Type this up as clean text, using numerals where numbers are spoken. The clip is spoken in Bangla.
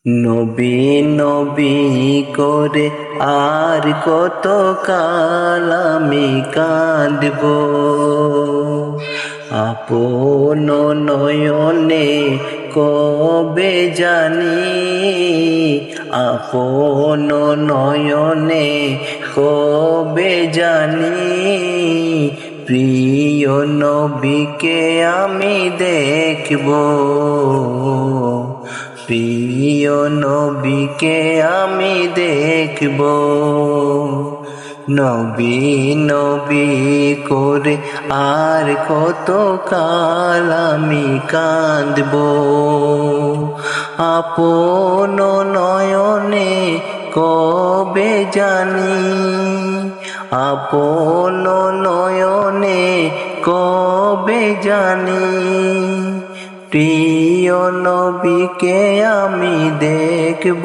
নবী নবী করে আর কত কাল আমি কাঁদব, আপন নয়নে কবে জানি, আপন নয়নে কবে জানি, প্রিয় নবীকে আমি দেখব, প্রিয় নবীকে আমি দেখব। নবী নবী করে আর কত কাল আমি কাঁদব, আপন নয়নে কবে জানি, আপন নয়নে কবে জানি, প্রিয় নবীকে আমি দেখব।